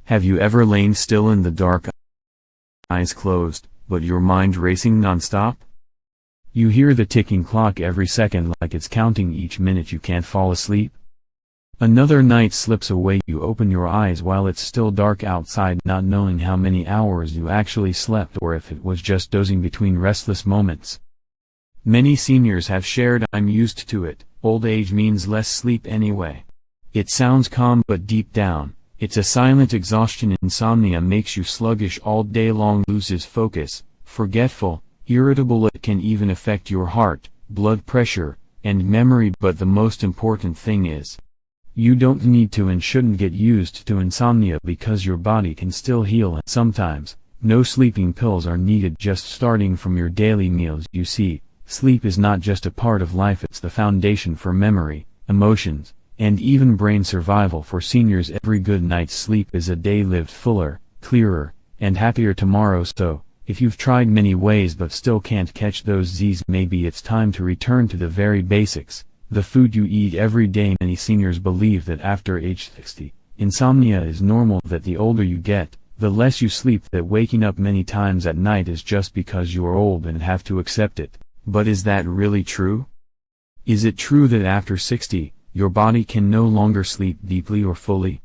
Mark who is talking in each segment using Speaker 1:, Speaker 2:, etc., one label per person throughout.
Speaker 1: Have you ever lain still in the dark, eyes closed, but your mind racing non-stop? You hear the ticking clock every second like it's counting each minute you can't fall asleep? Another night slips away, you open your eyes while it's still dark outside, not knowing how many hours you actually slept or if it was just dozing between restless moments. Many seniors have shared, "I'm used to it, old age means less sleep anyway." It sounds calm, but deep down, it's a silent exhaustion. Insomnia makes you sluggish all day long, loses focus, forgetful, irritable. It can even affect your heart, blood pressure, and memory. But the most important thing is, you don't need to and shouldn't get used to insomnia because your body can still heal, and sometimes, no sleeping pills are needed. Just starting from your daily meals. You see, sleep is not just a part of life, it's the foundation for memory, emotions, and even brain survival. For seniors, every good night's sleep is a day lived fuller, clearer, and happier tomorrow. So, if you've tried many ways but still can't catch those Z's, maybe it's time to return to the very basics, the food you eat every day. Many seniors believe that after age 60, insomnia is normal, that the older you get, the less you sleep, that waking up many times at night is just because you're old and have to accept it. But is that really true? Is it true that after 60, your body can no longer sleep deeply or fully?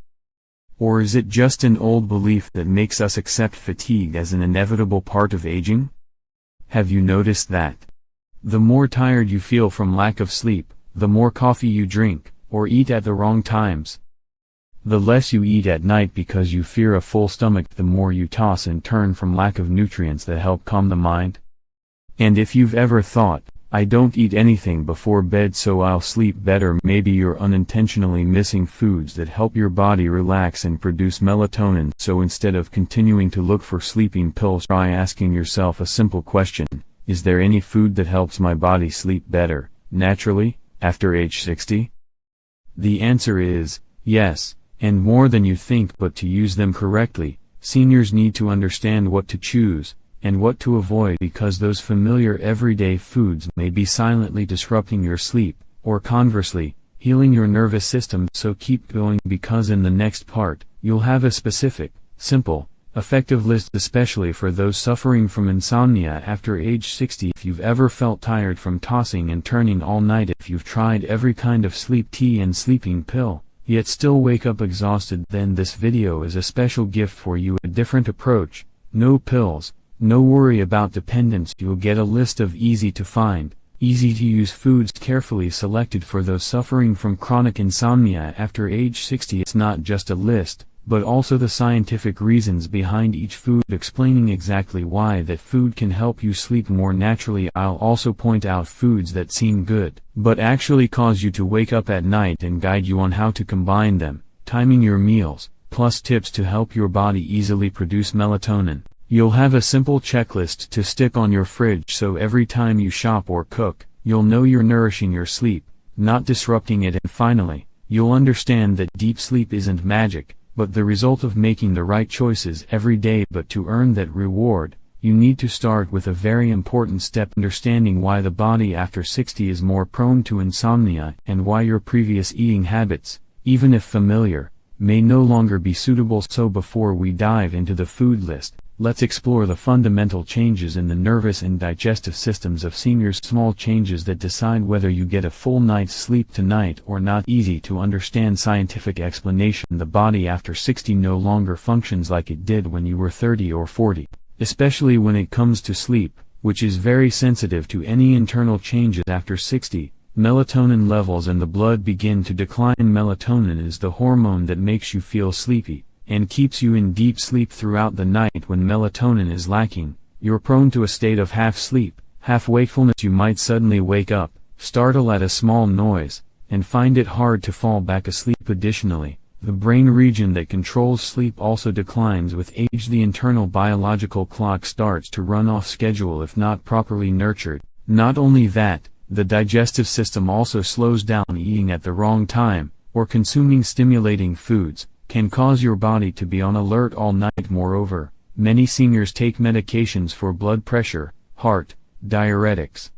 Speaker 1: Or is it just an old belief that makes us accept fatigue as an inevitable part of aging? Have you noticed that the more tired you feel from lack of sleep, the more coffee you drink, or eat at the wrong times? The less you eat at night because you fear a full stomach, the more you toss and turn from lack of nutrients that help calm the mind? And if you've ever thought, "I don't eat anything before bed so I'll sleep better," maybe you're unintentionally missing foods that help your body relax and produce melatonin. So instead of continuing to look for sleeping pills, try asking yourself a simple question: is there any food that helps my body sleep better, naturally, after age 60? The answer is yes, and more than you think. But to use them correctly, seniors need to understand what to choose and what to avoid, because those familiar everyday foods may be silently disrupting your sleep, or conversely, healing your nervous system. So keep going, because in the next part, you'll have a specific, simple, effective list especially for those suffering from insomnia after age 60. If you've ever felt tired from tossing and turning all night, if you've tried every kind of sleep tea and sleeping pill, yet still wake up exhausted, then this video is a special gift for you. A different approach, no pills, no worry about dependence. You'll get a list of easy to find, easy to use foods carefully selected for those suffering from chronic insomnia after age 60. It's not just a list, but also the scientific reasons behind each food, explaining exactly why that food can help you sleep more naturally. I'll also point out foods that seem good, but actually cause you to wake up at night, and guide you on how to combine them, timing your meals, plus tips to help your body easily produce melatonin. You'll have a simple checklist to stick on your fridge, so every time you shop or cook, you'll know you're nourishing your sleep, not disrupting it. And finally, you'll understand that deep sleep isn't magic, but the result of making the right choices every day. But to earn that reward, you need to start with a very important step: understanding why the body after 60 is more prone to insomnia, and why your previous eating habits, even if familiar, may no longer be suitable. So before we dive into the food list, let's explore the fundamental changes in the nervous and digestive systems of seniors. Small changes that decide whether you get a full night's sleep tonight or not. Easy to understand scientific explanation: the body after 60 no longer functions like it did when you were 30 or 40, especially when it comes to sleep, which is very sensitive to any internal changes. After 60, melatonin levels in the blood begin to decline. Melatonin is the hormone that makes you feel sleepy and keeps you in deep sleep throughout the night. When melatonin is lacking, you're prone to a state of half sleep, half wakefulness. You might suddenly wake up, startle at a small noise, and find it hard to fall back asleep. Additionally, the brain region that controls sleep also declines with age. The internal biological clock starts to run off schedule if not properly nurtured. Not only that, the digestive system also slows down. Eating at the wrong time, or consuming stimulating foods, can cause your body to be on alert all night. Moreover, many seniors take medications for blood pressure, heart, diuretics,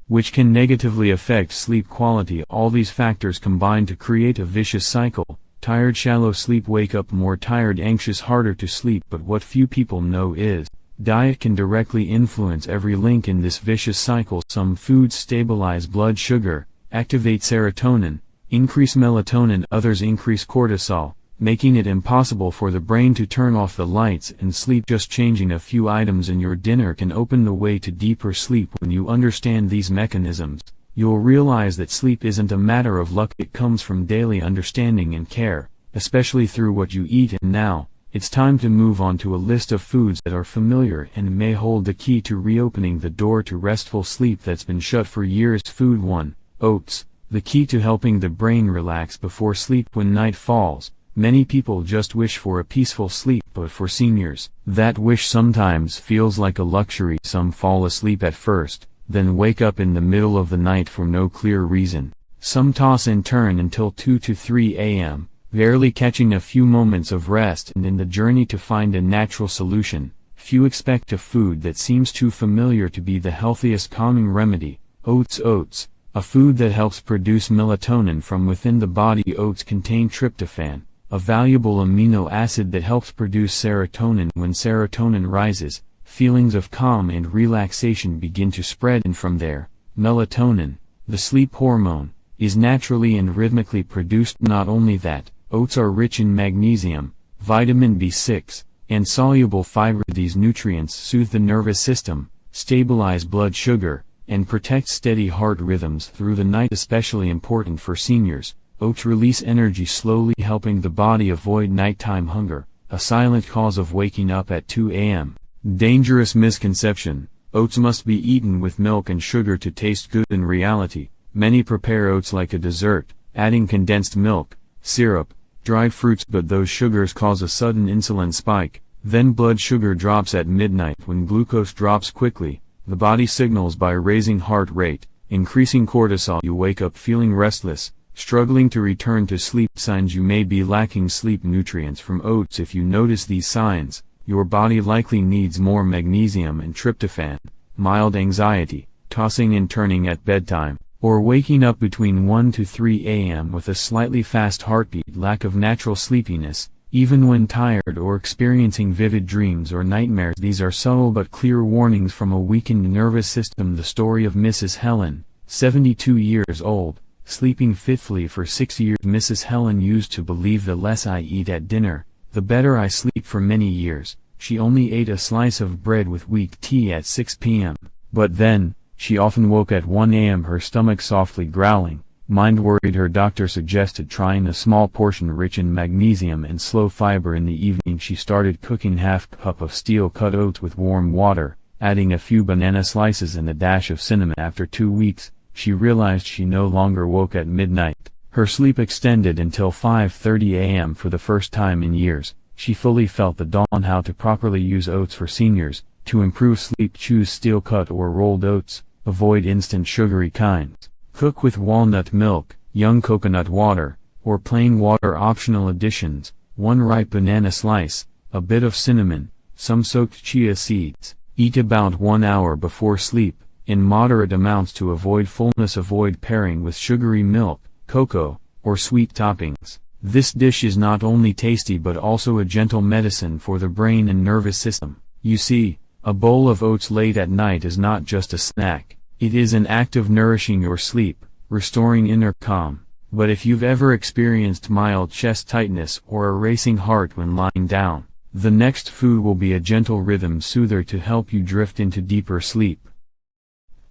Speaker 1: which can negatively affect sleep quality. All these factors combine to create a vicious cycle, Tired shallow sleep, wake up more tired, anxious, harder to sleep. But what few people know is, diet can directly influence every link in this vicious cycle. Some foods stabilize blood sugar, activate serotonin, increase melatonin, others increase cortisol, making it impossible for the brain to turn off the lights and sleep. Just changing a few items in your dinner can open the way to deeper sleep. When you understand these mechanisms, you'll realize that sleep isn't a matter of luck, it comes from daily understanding and care, especially through what you eat. And now, it's time to move on to a list of foods that are familiar and may hold the key to reopening the door to restful sleep that's been shut for years. Food 1. Oats. The key to helping the brain relax before sleep. When night falls, many people just wish for a peaceful sleep, but for seniors, that wish sometimes feels like a luxury. Some fall asleep at first, then wake up in the middle of the night for no clear reason. Some toss and turn until 2 to 3 a.m., barely catching a few moments of rest. And in the journey to find a natural solution, few expect a food that seems too familiar to be the healthiest calming remedy. Oats. Oats, a food that helps produce melatonin from within the body. Oats contain tryptophan, a valuable amino acid that helps produce serotonin. When serotonin rises, feelings of calm and relaxation begin to spread, and from there, melatonin, the sleep hormone, is naturally and rhythmically produced. Not only that, oats are rich in magnesium, vitamin B6, and soluble fiber. These nutrients soothe the nervous system, stabilize blood sugar, and protect steady heart rhythms through the night. Especially important for seniors, oats release energy slowly, helping the body avoid nighttime hunger, a silent cause of waking up at 2 a.m. Dangerous misconception: oats must be eaten with milk and sugar to taste good. In reality, many prepare oats like a dessert, adding condensed milk, syrup, dried fruits, but those sugars cause a sudden insulin spike. Then blood sugar drops at midnight. When glucose drops quickly, the body signals by raising heart rate, increasing cortisol. You wake up feeling restless, struggling to return to sleep. Signs you may be lacking sleep nutrients from oats. If you notice these signs, your body likely needs more magnesium and tryptophan. Mild anxiety, tossing and turning at bedtime, or waking up between 1 to 3 a.m. with a slightly fast heartbeat. Lack of natural sleepiness, even when tired, or experiencing vivid dreams or nightmares. These are subtle but clear warnings from a weakened nervous system. The story of Mrs. Helen, 72 years old, sleeping fitfully for 6 years. Mrs. Helen used to believe the less I eat at dinner, the better I sleep. For many years, she only ate a slice of bread with weak tea at 6 p.m. But then, she often woke at 1 a.m., her stomach softly growling. Mind worried. Her doctor suggested trying a small portion rich in magnesium and slow fiber. In the evening, she started cooking half cup of steel-cut oats with warm water, adding a few banana slices and a dash of cinnamon. After 2 weeks, she realized she no longer woke at midnight. Her sleep extended until 5:30 a.m. For the first time in years, she fully felt the dawn. How to properly use oats for seniors. To improve sleep, choose steel-cut or rolled oats. Avoid instant sugary kinds. Cook with walnut milk, young coconut water, or plain water. Optional additions: 1 ripe banana slice, a bit of cinnamon, some soaked chia seeds. Eat about 1 hour before sleep, in moderate amounts to avoid fullness. Avoid pairing with sugary milk, cocoa, or sweet toppings. This dish is not only tasty but also a gentle medicine for the brain and nervous system. You see, a bowl of oats late at night is not just a snack. It is an act of nourishing your sleep, restoring inner calm. But if you've ever experienced mild chest tightness or a racing heart when lying down, the next food will be a gentle rhythm soother to help you drift into deeper sleep.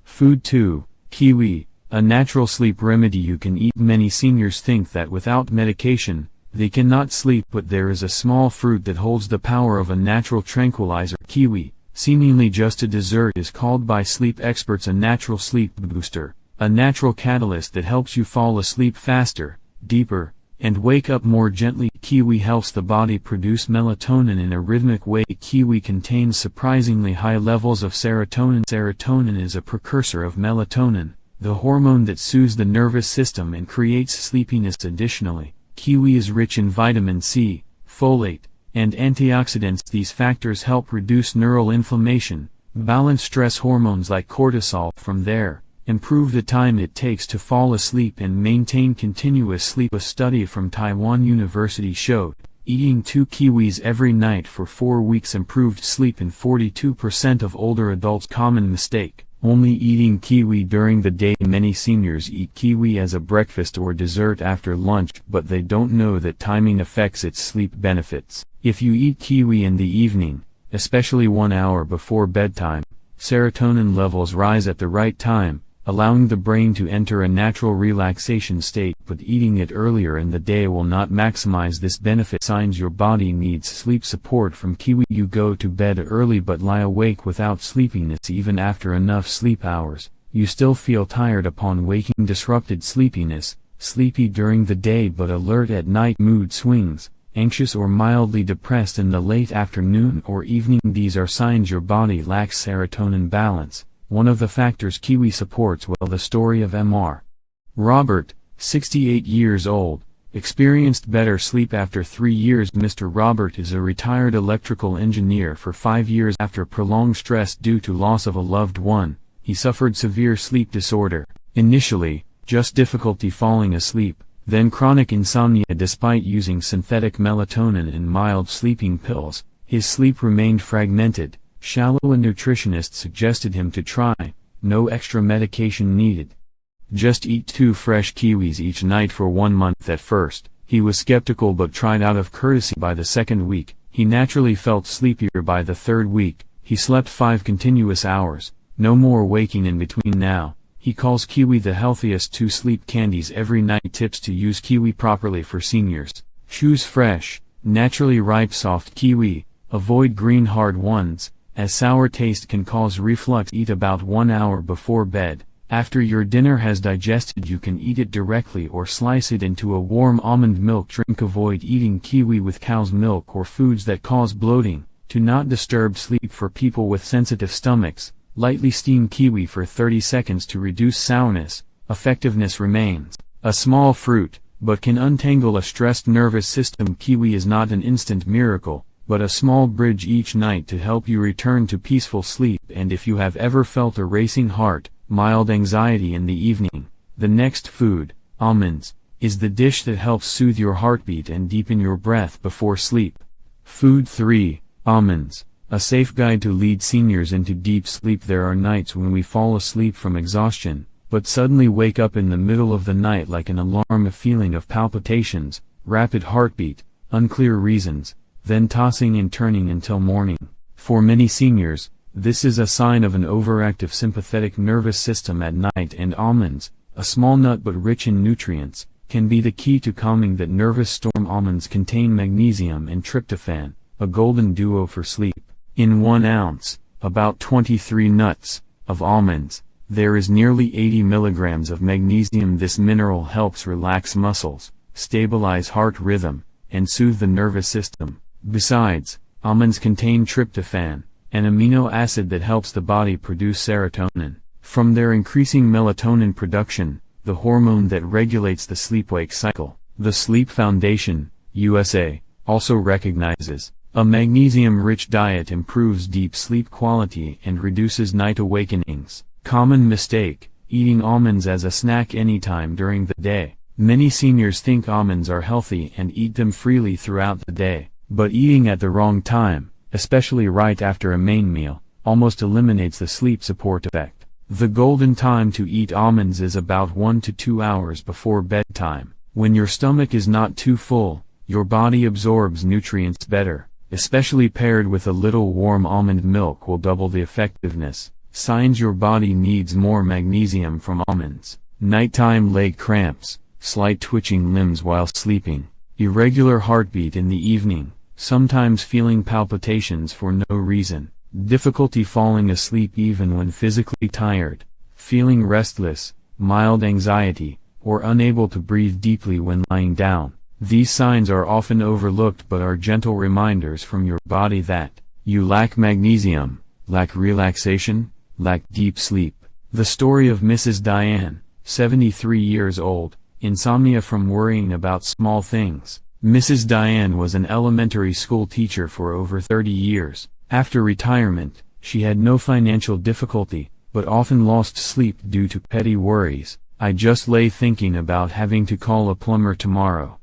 Speaker 1: Food 2. Kiwi, a natural sleep remedy you can eat. Many seniors think that without medication, they cannot sleep, but there is a small fruit that holds the power of a natural tranquilizer. Kiwi, seemingly just a dessert, is called by sleep experts a natural sleep booster, a natural catalyst that helps you fall asleep faster, deeper, and wake up more gently. Kiwi helps the body produce melatonin in a rhythmic way. Kiwi contains surprisingly high levels of serotonin. Serotonin is a precursor of melatonin, the hormone that soothes the nervous system and creates sleepiness. Additionally, kiwi is rich in vitamin C, folate, and antioxidants. These factors help reduce neural inflammation, balance stress hormones like cortisol. From there, improve the time it takes to fall asleep and maintain continuous sleep. A study from Taiwan University showed eating 2 kiwis every night for 4 weeks improved sleep in 42% of older adults. Common mistake: only eating kiwi during the day. Many seniors eat kiwi as a breakfast or dessert after lunch, but they don't know that timing affects its sleep benefits. If you eat kiwi in the evening, especially 1 hour before bedtime, serotonin levels rise at the right time, allowing the brain to enter a natural relaxation state. But eating it earlier in the day will not maximize this benefit. Signs your body needs sleep support from kiwi. You go to bed early but lie awake without sleepiness. Even after enough sleep hours, you still feel tired upon waking. Disrupted sleepiness: sleepy during the day but alert at night. Mood swings: anxious or mildly depressed in the late afternoon or evening. These are signs your body lacks serotonin balance, one of the factors kiwi supports well. The story of Mr. Robert, 68 years old, experienced better sleep after 3 years. Mr. Robert is a retired electrical engineer. For 5 years after prolonged stress due to loss of a loved one, he suffered severe sleep disorder. Initially, just difficulty falling asleep, then chronic insomnia. Despite using synthetic melatonin and mild sleeping pills, his sleep remained fragmented, shallow. A nutritionist suggested him to try, no extra medication needed. Just eat 2 fresh kiwis each night for 1 month. At first, he was skeptical but tried out of courtesy. By the second week, he naturally felt sleepier. By the third week, he slept 5 continuous hours, no more waking in between. Now, he calls kiwi the healthiest 2 sleep candies every night. Tips to use kiwi properly for seniors: choose fresh, naturally ripe soft kiwi, avoid green hard ones, as sour taste can cause reflux. Eat about 1 hour before bed. After your dinner has digested, you can eat it directly or slice it into a warm almond milk drink. Avoid eating kiwi with cow's milk or foods that cause bloating. To not disturb sleep for people with sensitive stomachs, lightly steam kiwi for 30 seconds to reduce sourness. Effectiveness remains a small fruit, but can untangle a stressed nervous system. Kiwi is not an instant miracle, but a small bridge each night to help you return to peaceful sleep. And if you have ever felt a racing heart, mild anxiety in the evening, the next food, almonds, is the dish that helps soothe your heartbeat and deepen your breath before sleep. Food 3. Almonds, a safe guide to lead seniors into deep sleep. There are nights when we fall asleep from exhaustion, but suddenly wake up in the middle of the night like an alarm. A feeling of palpitations, rapid heartbeat, unclear reasons, then tossing and turning until morning. For many seniors, this is a sign of an overactive sympathetic nervous system at night, and almonds, a small nut but rich in nutrients, can be the key to calming that nervous storm. Almonds contain magnesium and tryptophan, a golden duo for sleep. In 1 ounce, about 23 nuts, of almonds, there is nearly 80 milligrams of magnesium. This mineral helps relax muscles, stabilize heart rhythm, and soothe the nervous system. Besides, almonds contain tryptophan, an amino acid that helps the body produce serotonin. From their increasing melatonin production, the hormone that regulates the sleep-wake cycle. The Sleep Foundation, USA, also recognizes a magnesium-rich diet improves deep sleep quality and reduces night awakenings. Common mistake: eating almonds as a snack anytime during the day. Many seniors think almonds are healthy and eat them freely throughout the day, but eating at the wrong time, especially right after a main meal, almost eliminates the sleep support effect. The golden time to eat almonds is about 1 to 2 hours before bedtime. When your stomach is not too full, your body absorbs nutrients better. Especially paired with a little warm almond milk will double the effectiveness. Signs your body needs more magnesium from almonds: nighttime leg cramps, slight twitching limbs while sleeping, irregular heartbeat in the evening, sometimes feeling palpitations for no reason, difficulty falling asleep even when physically tired, feeling restless, mild anxiety, or unable to breathe deeply when lying down. These signs are often overlooked but are gentle reminders from your body that you lack magnesium, lack relaxation, lack deep sleep. The story of Mrs. Diane, 73 years old, insomnia from worrying about small things. Mrs. Diane was an elementary school teacher for over 30 years. After retirement, she had no financial difficulty, but often lost sleep due to petty worries. I just lay thinking about having to call a plumber tomorrow.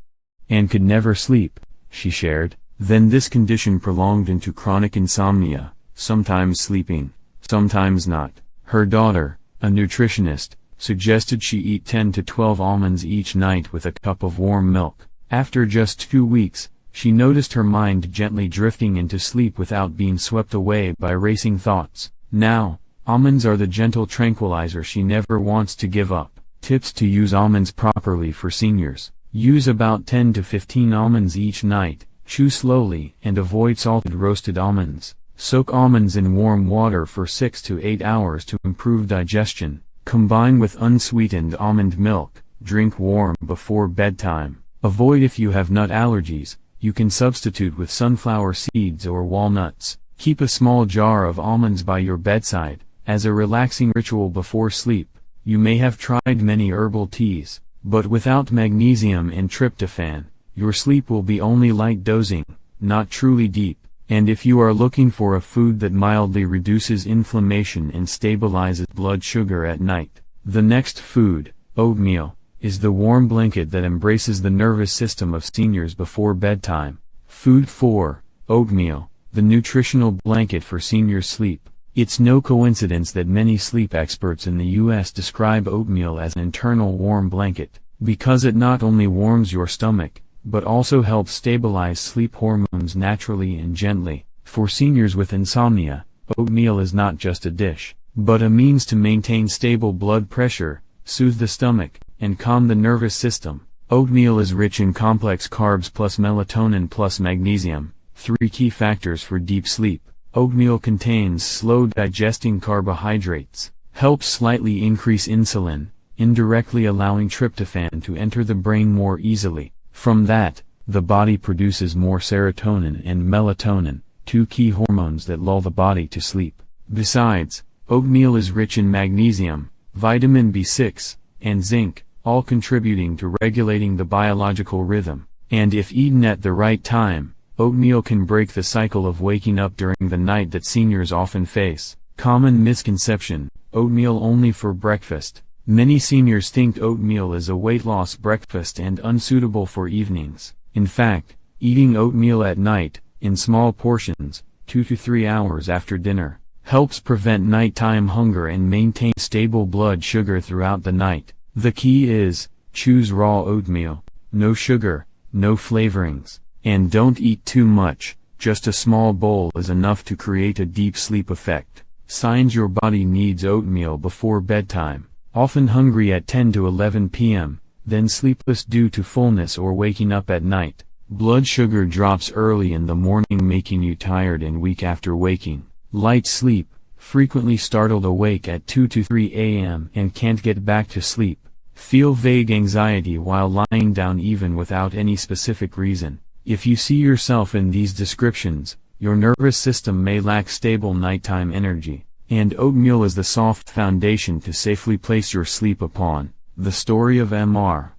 Speaker 1: And could never sleep, she shared. Then this condition prolonged into chronic insomnia, sometimes sleeping, sometimes not. Her daughter, a nutritionist, suggested she eat 10 to 12 almonds each night with a cup of warm milk. After just 2 weeks, she noticed her mind gently drifting into sleep without being swept away by racing thoughts. Now, almonds are the gentle tranquilizer she never wants to give up. Tips to use almonds properly for seniors. Use about 10 to 15 almonds each night, chew slowly and avoid salted roasted almonds. Soak almonds in warm water for 6 to 8 hours to improve digestion. Combine with unsweetened almond milk, drink warm before bedtime. Avoid if you have nut allergies, you can substitute with sunflower seeds or walnuts. Keep a small jar of almonds by your bedside, as a relaxing ritual before sleep. You may have tried many herbal teas, but without magnesium and tryptophan, your sleep will be only light dozing, not truly deep. And if you are looking for a food that mildly reduces inflammation and stabilizes blood sugar at night, the next food, oatmeal, is the warm blanket that embraces the nervous system of seniors before bedtime. Food 4, oatmeal, the nutritional blanket for seniors' sleep. It's no coincidence that many sleep experts in the U.S. describe oatmeal as an internal warm blanket, because it not only warms your stomach, but also helps stabilize sleep hormones naturally and gently. For seniors with insomnia, oatmeal is not just a dish, but a means to maintain stable blood pressure, soothe the stomach, and calm the nervous system. Oatmeal is rich in complex carbs plus melatonin plus magnesium, 3 key factors for deep sleep. Oatmeal contains slow-digesting carbohydrates, helps slightly increase insulin, indirectly allowing tryptophan to enter the brain more easily. From that, the body produces more serotonin and melatonin, 2 key hormones that lull the body to sleep. Besides, oatmeal is rich in magnesium, vitamin B6, and zinc, all contributing to regulating the biological rhythm. And if eaten at the right time, oatmeal can break the cycle of waking up during the night that seniors often face. Common misconception: oatmeal only for breakfast. Many seniors think oatmeal is a weight loss breakfast and unsuitable for evenings. In fact, eating oatmeal at night, in small portions, 2 to 3 hours after dinner, helps prevent nighttime hunger and maintain stable blood sugar throughout the night. The key is, choose raw oatmeal, no sugar, no flavorings. And don't eat too much, just a small bowl is enough to create a deep sleep effect. Signs your body needs oatmeal before bedtime: often hungry at 10 to 11 p.m., then sleepless due to fullness or waking up at night. Blood sugar drops early in the morning, making you tired and weak after waking. Light sleep, frequently startled awake at 2 to 3 a.m. and can't get back to sleep. Feel vague anxiety while lying down even without any specific reason. If you see yourself in these descriptions, your nervous system may lack stable nighttime energy, and oatmeal is the soft foundation to safely place your sleep upon. The story of Mr.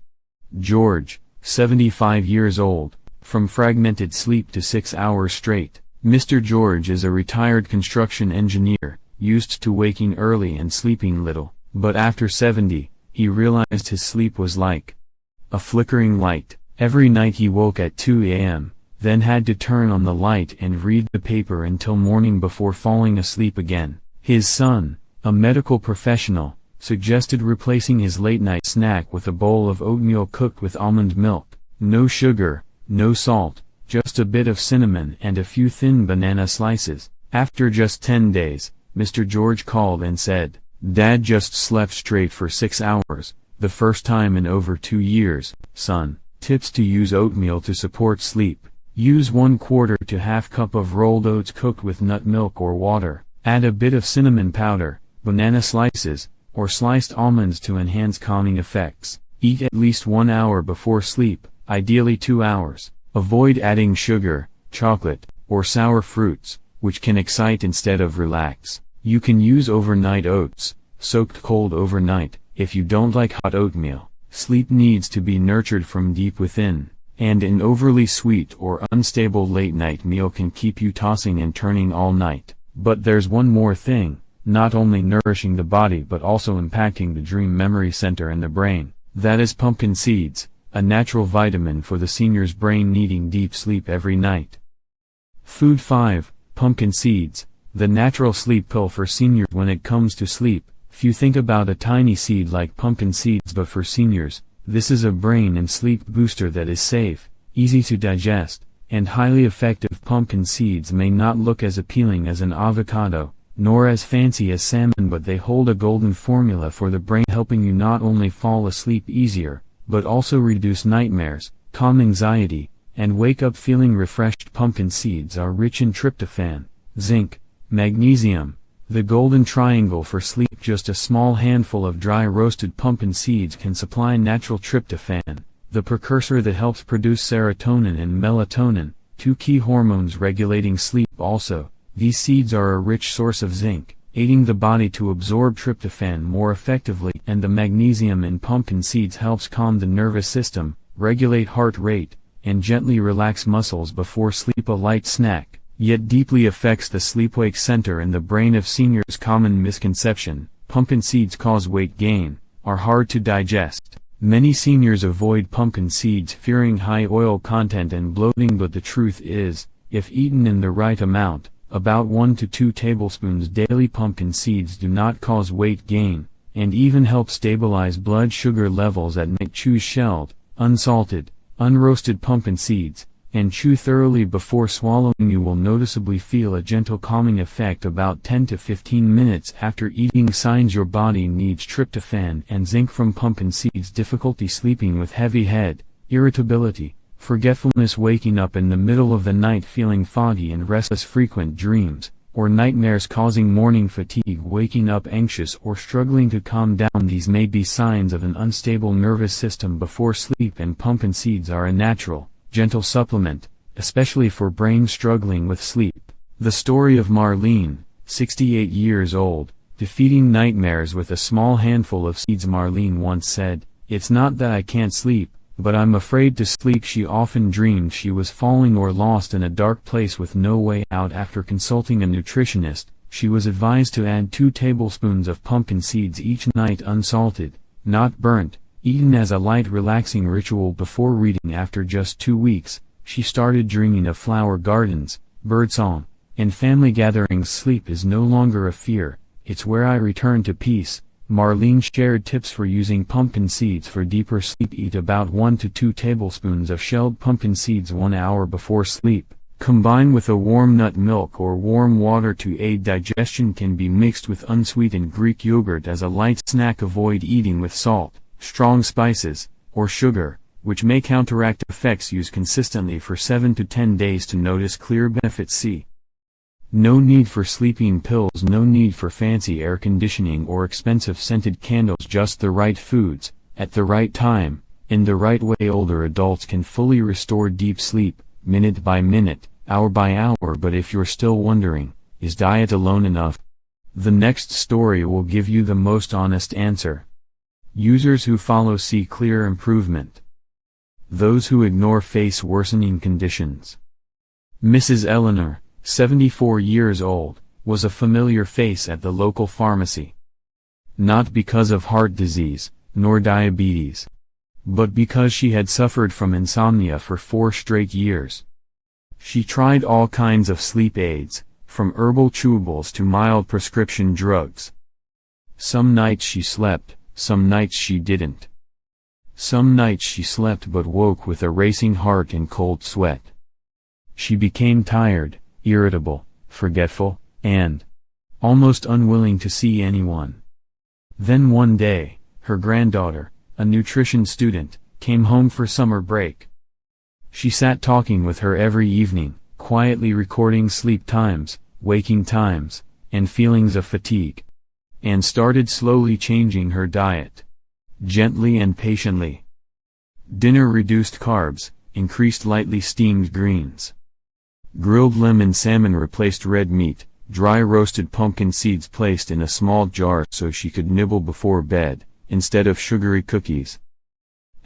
Speaker 1: George, 75 years old, from fragmented sleep to 6 hours straight. Mr. George is a retired construction engineer, used to waking early and sleeping little, but after 70, he realized his sleep was like a flickering light. Every night he woke at 2 a.m., then had to turn on the light and read the paper until morning before falling asleep again. His son, a medical professional, suggested replacing his late-night snack with a bowl of oatmeal cooked with almond milk. No sugar, no salt, just a bit of cinnamon and a few thin banana slices. After just 10 days, Mr. George called and said, "Dad just slept straight for 6 hours, the first time in over 2 years, son." Tips to use oatmeal to support sleep: use 1/4 to ½ cup of rolled oats cooked with nut milk or water. Add a bit of cinnamon powder, banana slices, or sliced almonds to enhance calming effects. Eat at least 1 hour before sleep, ideally 2 hours. Avoid adding sugar, chocolate, or sour fruits, which can excite instead of relax. You can use overnight oats, soaked cold overnight, if you don't like hot oatmeal. Sleep needs to be nurtured from deep within, and an overly sweet or unstable late-night meal can keep you tossing and turning all night. But there's one more thing: not only nourishing the body but also impacting the dream memory center in the brain. That is pumpkin seeds, a natural vitamin for the senior's brain needing deep sleep every night. Food 5. Pumpkin seeds, the natural sleep pill for seniors. When it comes to sleep, few think about a tiny seed like pumpkin seeds, but for seniors, this is a brain and sleep booster that is safe, easy to digest, and highly effective. Pumpkin seeds may not look as appealing as an avocado, nor as fancy as salmon, but they hold a golden formula for the brain, helping you not only fall asleep easier, but also reduce nightmares, calm anxiety, and wake up feeling refreshed. Pumpkin seeds are rich in tryptophan, zinc, magnesium, the golden triangle for sleep. Just a small handful of dry roasted pumpkin seeds can supply natural tryptophan, the precursor that helps produce serotonin and melatonin, two key hormones regulating sleep. Also, these seeds are a rich source of zinc, aiding the body to absorb tryptophan more effectively, and the magnesium in pumpkin seeds helps calm the nervous system, regulate heart rate, and gently relax muscles before sleep. A light snack, yet deeply affects the sleep-wake center in the brain of seniors. Common misconception: pumpkin seeds cause weight gain, are hard to digest. Many seniors avoid pumpkin seeds fearing high oil content and bloating, but the truth is, if eaten in the right amount, about 1 to 2 tablespoons daily, pumpkin seeds do not cause weight gain, and even help stabilize blood sugar levels at night. Choose shelled, unsalted, unroasted pumpkin seeds, and chew thoroughly before swallowing. You will noticeably feel a gentle calming effect about 10 to 15 minutes after eating. Signs your body needs tryptophan and zinc from pumpkin seeds: difficulty sleeping with heavy head, irritability, forgetfulness, waking up in the middle of the night feeling foggy and restless, frequent dreams, or nightmares causing morning fatigue, waking up anxious or struggling to calm down. These may be signs of an unstable nervous system before sleep, and pumpkin seeds are a natural, gentle supplement, especially for brains struggling with sleep. The story of Marlene, 68 years old, defeating nightmares with a small handful of seeds. Marlene once said, "It's not that I can't sleep, but I'm afraid to sleep." She often dreamed she was falling or lost in a dark place with no way out. After consulting a nutritionist, she was advised to add 2 tablespoons of pumpkin seeds each night, unsalted, not burnt, eaten as a light relaxing ritual before reading. After just 2 weeks, she started dreaming of flower gardens, birdsong, and family gatherings. Sleep is no longer a fear, it's where I return to peace. Marlene shared tips for using pumpkin seeds for deeper sleep. Eat about 1 to 2 tablespoons of shelled pumpkin seeds 1 hour before sleep. Combine with a warm nut milk or warm water to aid digestion. Can be mixed with unsweetened Greek yogurt as a light snack. Avoid eating with salt, strong spices, or sugar, which may counteract effects. Use consistently for 7 to 10 days to notice clear benefits. C. No need for sleeping pills, no need for fancy air conditioning or expensive scented candles, just the right foods, at the right time, in the right way. Older adults can fully restore deep sleep, minute by minute, hour by hour. But if you're still wondering, is diet alone enough? The next story will give you the most honest answer. Users who follow see clear improvement. Those who ignore face worsening conditions. Mrs. Eleanor, 74 years old, was a familiar face at the local pharmacy. Not because of heart disease, nor diabetes, but because she had suffered from insomnia for 4 straight years. She tried all kinds of sleep aids, from herbal chewables to mild prescription drugs. Some nights she slept, some nights she didn't. Some nights she slept but woke with a racing heart and cold sweat. She became tired, irritable, forgetful, and almost unwilling to see anyone. Then one day, her granddaughter, a nutrition student, came home for summer break. She sat talking with her every evening, quietly recording sleep times, waking times, and feelings of fatigue, and started slowly changing her diet, gently and patiently. Dinner reduced carbs, increased lightly steamed greens. Grilled lemon salmon replaced red meat, dry roasted pumpkin seeds placed in a small jar so she could nibble before bed, instead of sugary cookies.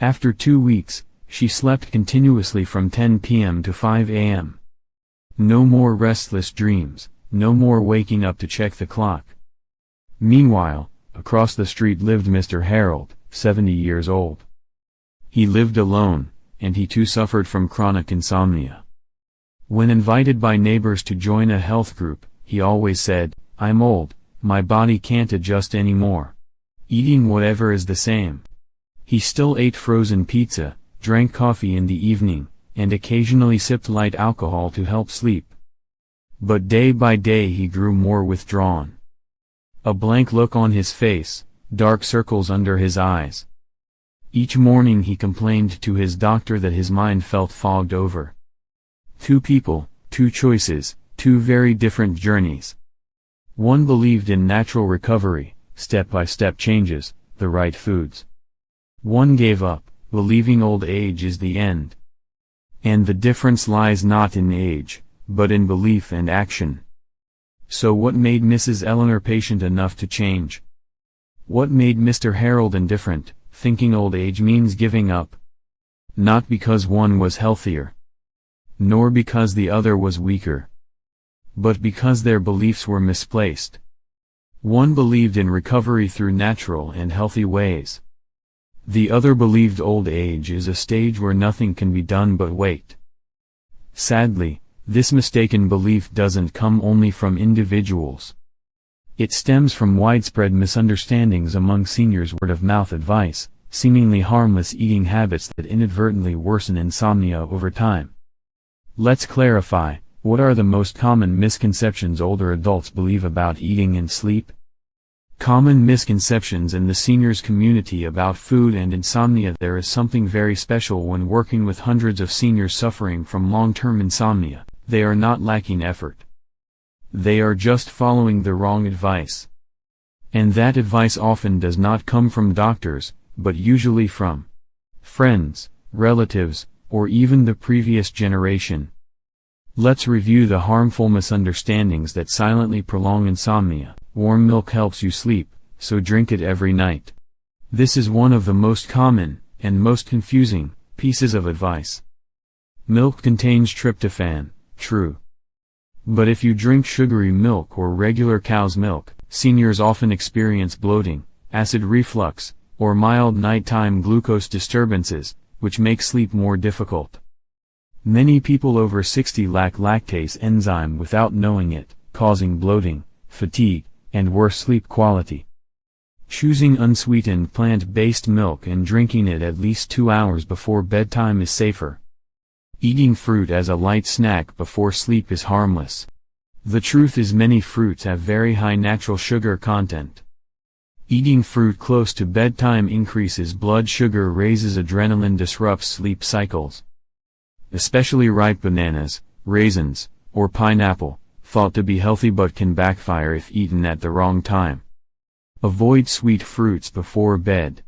Speaker 1: After 2 weeks, she slept continuously from 10 p.m. to 5 a.m. No more restless dreams, no more waking up to check the clock. Meanwhile, across the street lived Mr. Harold, 70 years old. He lived alone, and he too suffered from chronic insomnia. When invited by neighbors to join a health group, he always said, "I'm old, my body can't adjust anymore. Eating whatever is the same." He still ate frozen pizza, drank coffee in the evening, and occasionally sipped light alcohol to help sleep. But day by day he grew more withdrawn. A blank look on his face, dark circles under his eyes. Each morning he complained to his doctor that his mind felt fogged over. Two people, two choices, two very different journeys. One believed in natural recovery, step-by-step changes, the right foods. One gave up, believing old age is the end. And the difference lies not in age, but in belief and action. So what made Mrs. Eleanor patient enough to change? What made Mr. Harold indifferent, thinking old age means giving up? Not because one was healthier, nor because the other was weaker, but because their beliefs were misplaced. One believed in recovery through natural and healthy ways. The other believed old age is a stage where nothing can be done but wait. Sadly, this mistaken belief doesn't come only from individuals. It stems from widespread misunderstandings among seniors' word-of-mouth advice, seemingly harmless eating habits that inadvertently worsen insomnia over time. Let's clarify, what are the most common misconceptions older adults believe about eating and sleep? Common misconceptions in the seniors community about food and insomnia. There is something very special when working with hundreds of seniors suffering from long-term insomnia. They are not lacking effort. They are just following the wrong advice. And that advice often does not come from doctors, but usually from friends, relatives, or even the previous generation. Let's review the harmful misunderstandings that silently prolong insomnia. Warm milk helps you sleep, so drink it every night. This is one of the most common, and most confusing, pieces of advice. Milk contains tryptophan, true. But if you drink sugary milk or regular cow's milk, seniors often experience bloating, acid reflux, or mild nighttime glucose disturbances, which make sleep more difficult. Many people over 60 lack lactase enzyme without knowing it, causing bloating, fatigue, and worse sleep quality. Choosing unsweetened plant-based milk and drinking it at least 2 hours before bedtime is safer. Eating fruit as a light snack before sleep is harmless. The truth is many fruits have very high natural sugar content. Eating fruit close to bedtime increases blood sugar, raises adrenaline, disrupts sleep cycles. Especially ripe bananas, raisins, or pineapple, thought to be healthy but can backfire if eaten at the wrong time. Avoid sweet fruits before bed.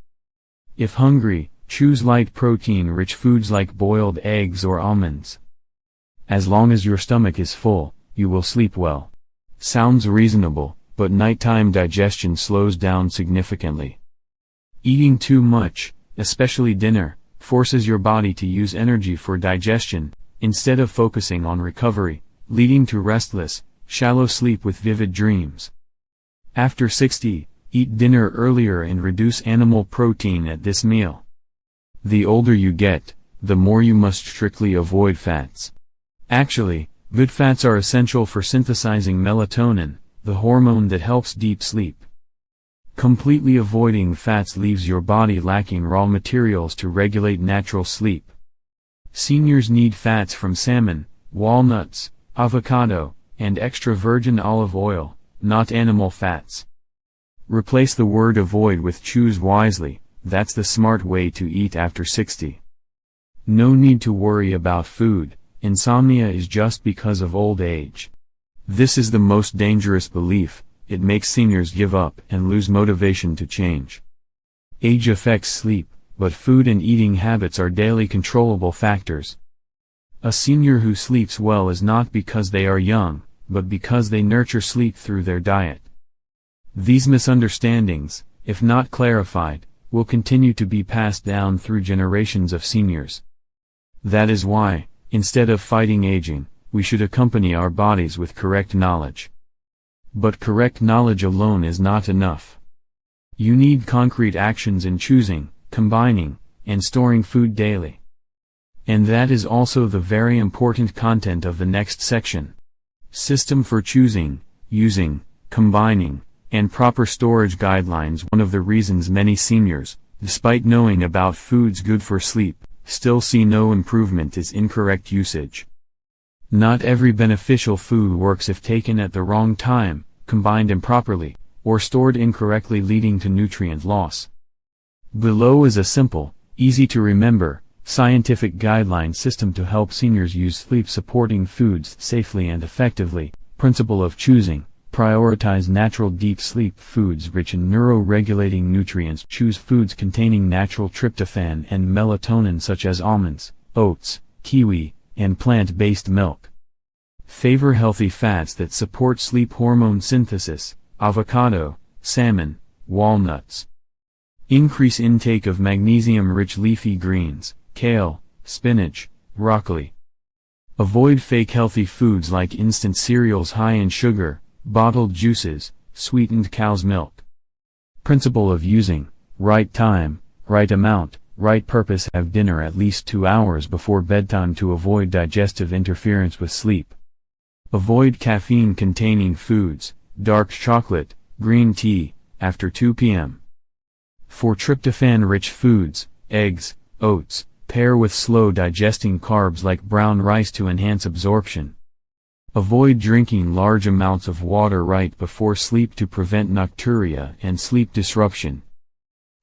Speaker 1: If hungry, choose light protein-rich foods like boiled eggs or almonds. As long as your stomach is full, you will sleep well. Sounds reasonable, but nighttime digestion slows down significantly. Eating too much, especially dinner, forces your body to use energy for digestion, instead of focusing on recovery, leading to restless, shallow sleep with vivid dreams. After 60, eat dinner earlier and reduce animal protein at this meal. The older you get, the more you must strictly avoid fats. Actually, good fats are essential for synthesizing melatonin, the hormone that helps deep sleep. Completely avoiding fats leaves your body lacking raw materials to regulate natural sleep. Seniors need fats from salmon, walnuts, avocado, and extra virgin olive oil, not animal fats. Replace the word avoid with choose wisely. That's the smart way to eat after 60. No need to worry about food. Insomnia is just because of old age. This is the most dangerous belief. It makes seniors give up and lose motivation to change. Age affects sleep, but food and eating habits are daily controllable factors. A senior who sleeps well is not because they are young, but because they nurture sleep through their diet. These misunderstandings, if not clarified, will continue to be passed down through generations of seniors. That is why, instead of fighting aging, we should accompany our bodies with correct knowledge. But correct knowledge alone is not enough. You need concrete actions in choosing, combining, and storing food daily. And that is also the very important content of the next section. System for choosing, using, combining, and proper storage guidelines. One of the reasons many seniors, despite knowing about foods good for sleep, still see no improvement is incorrect usage. Not every beneficial food works if taken at the wrong time, combined improperly, or stored incorrectly, leading to nutrient loss. Below is a simple, easy to remember, scientific guideline system to help seniors use sleep-supporting foods safely and effectively. Principle of choosing: prioritize natural deep sleep foods rich in neuro-regulating nutrients. Choose foods containing natural tryptophan and melatonin such as almonds, oats, kiwi, and plant-based milk. Favor healthy fats that support sleep hormone synthesis: avocado, salmon, walnuts. Increase intake of magnesium-rich leafy greens, kale, spinach, broccoli. Avoid fake healthy foods like instant cereals high in sugar, bottled juices, sweetened cow's milk. Principle of using: right time, right amount, right purpose. Have dinner at least 2 hours before bedtime to avoid digestive interference with sleep. Avoid caffeine-containing foods, dark chocolate, green tea, after 2 p.m. For tryptophan-rich foods, eggs, oats, pair with slow-digesting carbs like brown rice to enhance absorption. Avoid drinking large amounts of water right before sleep to prevent nocturia and sleep disruption.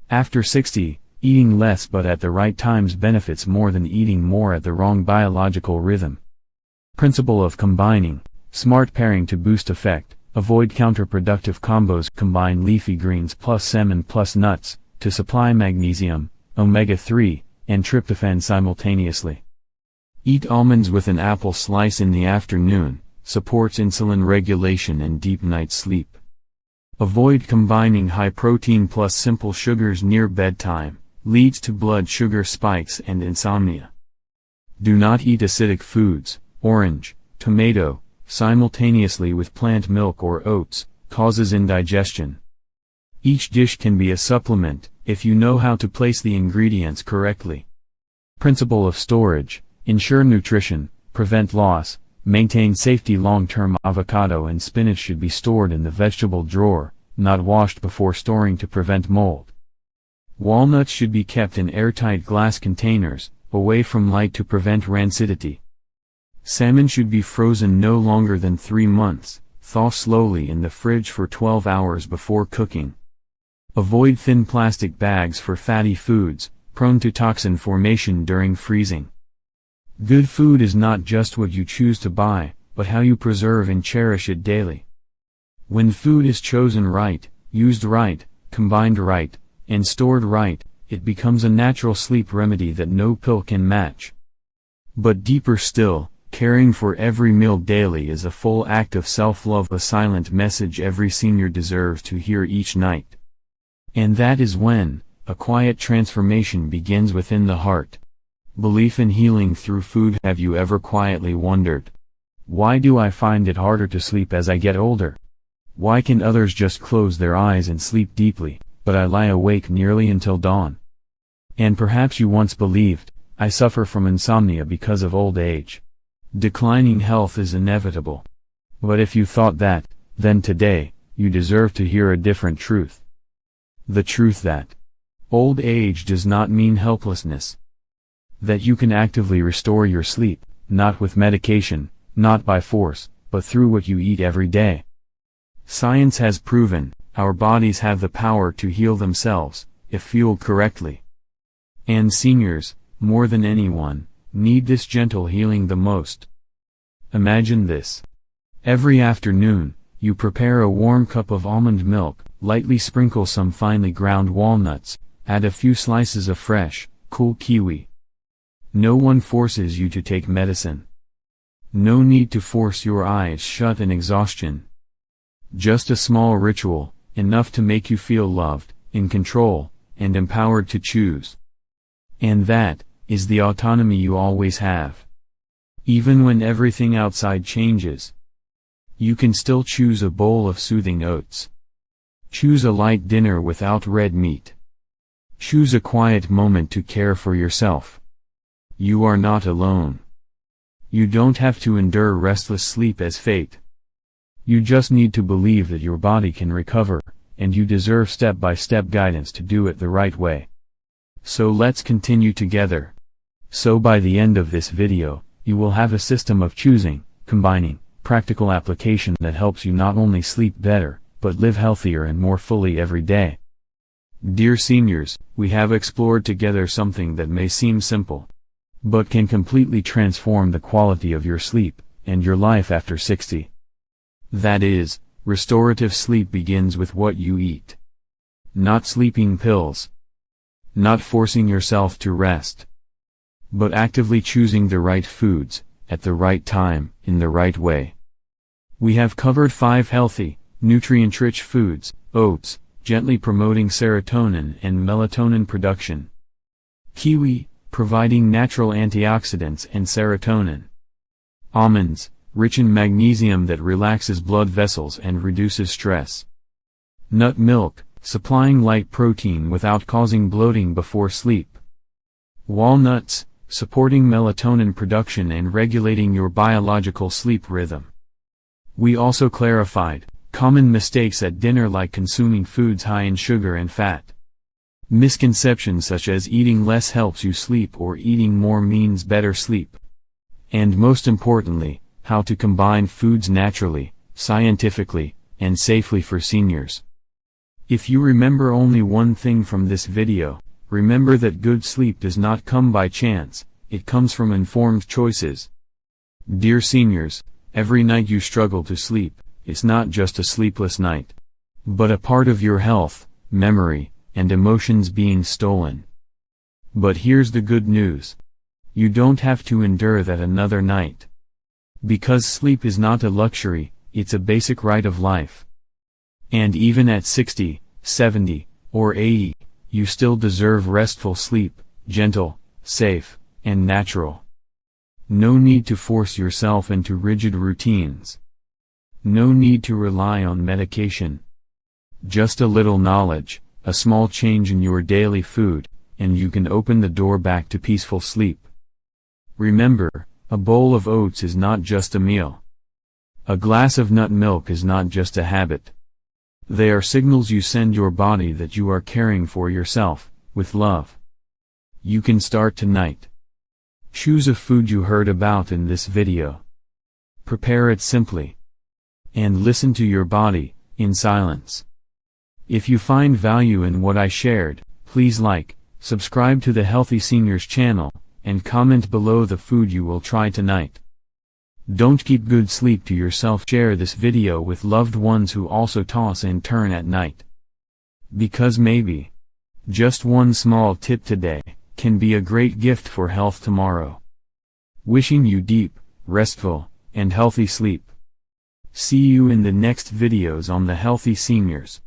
Speaker 1: After 60, eating less but at the right times benefits more than eating more at the wrong biological rhythm. Principle of combining: smart pairing to boost effect. Avoid counterproductive combos. Combine leafy greens plus salmon plus nuts to supply magnesium, omega-3, and tryptophan simultaneously. Eat almonds with an apple slice in the afternoon, supports insulin regulation and deep night sleep. Avoid combining high protein plus simple sugars near bedtime, leads to blood sugar spikes and insomnia. Do not eat acidic foods, orange, tomato, simultaneously with plant milk or oats, causes indigestion. Each dish can be a supplement, if you know how to place the ingredients correctly. Principle of storage: ensure nutrition, prevent loss, maintain safety. Long-term avocado and spinach should be stored in the vegetable drawer, not washed before storing to prevent mold. Walnuts should be kept in airtight glass containers, away from light to prevent rancidity. Salmon should be frozen no longer than 3 months, thaw slowly in the fridge for 12 hours before cooking. Avoid thin plastic bags for fatty foods, prone to toxin formation during freezing. Good food is not just what you choose to buy, but how you preserve and cherish it daily. When food is chosen right, used right, combined right, and stored right, it becomes a natural sleep remedy that no pill can match. But deeper still, caring for every meal daily is a full act of self-love, a silent message every senior deserves to hear each night. And that is when a quiet transformation begins within the heart. Belief in healing through food. Have you ever quietly wondered, why do I find it harder to sleep as I get older? Why can others just close their eyes and sleep deeply, but I lie awake nearly until dawn? And perhaps you once believed, I suffer from insomnia because of old age. Declining health is inevitable. But if you thought that, then today, you deserve to hear a different truth. The truth that old age does not mean helplessness. That you can actively restore your sleep, not with medication, not by force, but through what you eat every day. Science has proven, our bodies have the power to heal themselves, if fueled correctly. And seniors, more than anyone, need this gentle healing the most. Imagine this. Every afternoon, you prepare a warm cup of almond milk, lightly sprinkle some finely ground walnuts, add a few slices of fresh, cool kiwi. No one forces you to take medicine. No need to force your eyes shut in exhaustion. Just a small ritual, enough to make you feel loved, in control, and empowered to choose. And that is the autonomy you always have. Even when everything outside changes. You can still choose a bowl of soothing oats. Choose a light dinner without red meat. Choose a quiet moment to care for yourself. You are not alone. You don't have to endure restless sleep as fate. You just need to believe that your body can recover, and you deserve step-by-step guidance to do it the right way. So let's continue together. So by the end of this video, you will have a system of choosing, combining, practical application that helps you not only sleep better, but live healthier and more fully every day. Dear seniors, we have explored together something that may seem simple, but can completely transform the quality of your sleep, and your life after 60. That is, restorative sleep begins with what you eat. Not sleeping pills. Not forcing yourself to rest. But actively choosing the right foods, at the right time, in the right way. We have covered 5 healthy, nutrient-rich foods: oats, gently promoting serotonin and melatonin production. Kiwi, providing natural antioxidants and serotonin. Almonds, rich in magnesium that relaxes blood vessels and reduces stress. Nut milk, supplying light protein without causing bloating before sleep. Walnuts, supporting melatonin production and regulating your biological sleep rhythm. We also clarified common mistakes at dinner, like consuming foods high in sugar and fat. Misconceptions such as eating less helps you sleep or eating more means better sleep. And most importantly, how to combine foods naturally, scientifically, and safely for seniors. If you remember only one thing from this video, remember that good sleep does not come by chance, it comes from informed choices. Dear seniors, every night you struggle to sleep, it's not just a sleepless night, but a part of your health, memory, and emotions being stolen. But here's the good news. You don't have to endure that another night. Because sleep is not a luxury, it's a basic right of life. And even at 60, 70, or 80, you still deserve restful sleep, gentle, safe, and natural. No need to force yourself into rigid routines. No need to rely on medication. Just a little knowledge, a small change in your daily food, and you can open the door back to peaceful sleep. Remember, a bowl of oats is not just a meal. A glass of nut milk is not just a habit. They are signals you send your body that you are caring for yourself, with love. You can start tonight. Choose a food you heard about in this video. Prepare it simply. And listen to your body, in silence. If you find value in what I shared, please like, subscribe to the Healthy Seniors channel, and comment below the food you will try tonight. Don't keep good sleep to yourself. Share this video with loved ones who also toss and turn at night. Because maybe, just one small tip today, can be a great gift for health tomorrow. Wishing you deep, restful, and healthy sleep. See you in the next videos on the Healthy Seniors.